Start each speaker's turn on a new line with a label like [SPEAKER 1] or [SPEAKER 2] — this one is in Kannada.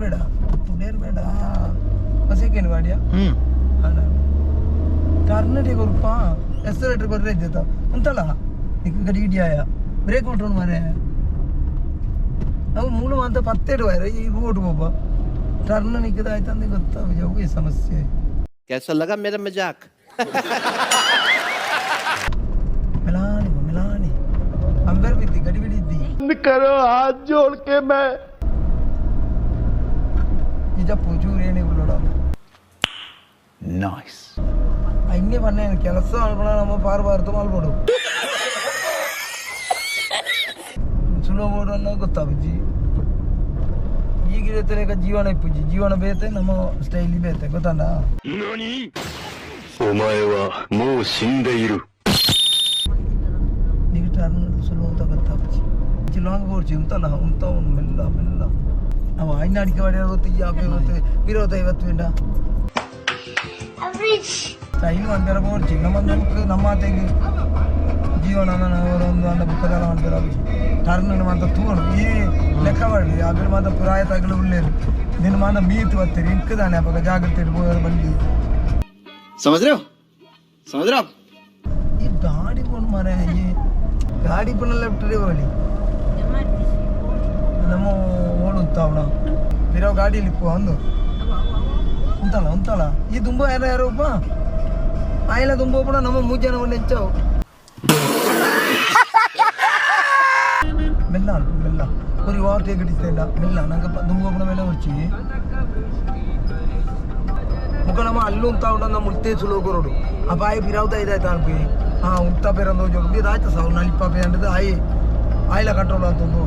[SPEAKER 1] ಬೇಡ ಹೊಸಕೇನು ಗಾಡಿಯ ಟರ್ನರಿಗೆ ಕೊರಪ್ಪ ಎಕ್ಸಲೇಟರ್ ಬರ್ರೆ ಇದ್ದತ್ತ ಅಂತಲ್ಲ ಈಗ ಗಡಿ ಗಿಡಿಯಾಯ ಬ್ರೇಕ್ ಹೊಟ್ಟೋಣ ಮಾರೆ ಅವು ಮೂಲ ಅಂತ ಪತ್ತೆಡು ವಾರ ಈ ರೋಡ್ ಹೋಗ ಟರ್ನ್ ನಿಕ್ಕದಾಯ್ತು ಅಂದ್ರೆ ಗೊತ್ತಾಗ ಈ ಸಮಸ್ಯೆ
[SPEAKER 2] कैसा लगा मेरा मजाक
[SPEAKER 1] मिलानी अंबर भी थी गड़ी बिड़ी थी
[SPEAKER 2] करो हाथ जोड़ के मैं
[SPEAKER 1] ये जब पूछू रहे नहीं बोला
[SPEAKER 2] नाइस
[SPEAKER 1] अन्य बनने ಕೆಲಸ ಅಲ್ಬಣ ನಮ್ಮ ಪಾರಬಾರದು ಮಾಡ್ಬೋದು ಸುಲೋ ಬೋರ್ಡನ್ನು ಗೊತ್ತಾಗ್ಬಿಜಿ ಈಗಿರತ್ತೆ ಜೀವನ ಇಪ್ಪುಜಿ ಜೀವನ ಬೇತೆ ನಮ್ಮ ಸ್ಟೈಲಿ ಬೇತೆ ಗೊತ್ತಾಂಡ
[SPEAKER 3] ನಾನಿ ಒಮಾಯೆ ವಾ ಮೂ ಶಿಂದೆ ಇರು
[SPEAKER 1] ಈಗ ಟರ್ನ್ ಸುಲೋ ಅಂತ ಗೊತ್ತಾಗ್ಬಿಜಿ ಲಾಂಗ್ ಬೋರ್ಡ್ ಉಂಟಲ್ಲ ಮೆಲ್ಲ ಅವ ಐನ ಅಡಿಕೆ ಮಾಡಿರೋ ಗೊತ್ತು ಯಾಕೆ ಗೊತ್ತು 25 ಮಿಂಡ ಸ್ಟೈಲ್ ಒಂದರ ಬೋರ್ಡ್ ನಮ್ಮ ತೆಗೆ ಜೀವನ ಒಂದು ಅಂಡ ಬುಕ್ಕದಲ್ಲ ಮಾಡ್ತಾರೆ ಟರ್ನ್ ಮಾತ್ರ ತೂಣು ಈ ಲೆಕ್ಕ ಮಾಡಿ ಅದ್ರ ಮಾತ್ರ ಪುರಾಯ ತಗಲು ಉಳ್ಳೇರು ನಿನ್ನ ಮಾತ್ರ ಮೀತು ಬರ್ತೀರಿ ಇಂಕದಾನೆ ಅವಾಗ ಜಾಗ್ರತೆ ಇಡ್ಬೋದು ಬಂದು
[SPEAKER 2] समझ रहे हो
[SPEAKER 1] ಈ ಗಾಡಿ ಕೊಂಡು ಮರ ಈ ಗಾಡಿ ಪುನಃ ಲೆಫ್ಟ್ ಹೋಗಿ ನಮ್ಮ ಓಡುತ್ತಾವಣ ಇರೋ ಗಾಡಿಯಲ್ಲಿ ಇಪ್ಪು ಒಂದು ಉಂತಲ್ಲ ಈ ತುಂಬ ಯಾರು ಒಬ್ಬ ಆಯ್ಲ ತುಂಬ ಒಬ್ಬ ನಮ್ಮ ಮೂಜನ ಒಂದು ಹೆಚ್ಚವು ಮೆಲ್ಲ ഒരു വാർത്തയെ കിട്ടിയില്ല മെല്ല നമുക്ക് തുമ്പോപ്പണ വില കുറച്ച് ಮುಖ ನಮ್ಮ ಅಲ್ಲೂ ಉಂತ ಉಂಟ ಮುಲ್ತೆ ಸುಲೋಕರೋಡು ಆ ಬಾಯಿ ಪಿರಾವ್ತಾ ಇದೆ ತಾಳ್ಪಿ ಉಂತ ಪೇರಂದು ಜೊಡ್ಡಿ ಆಯ್ತು ಸಾವು ನಲಿಪ್ಪ ಪೇರಂಟದು ಆಯ್ಲ ಕಂಟ್ರೋಲ್ ಅಂತಂದು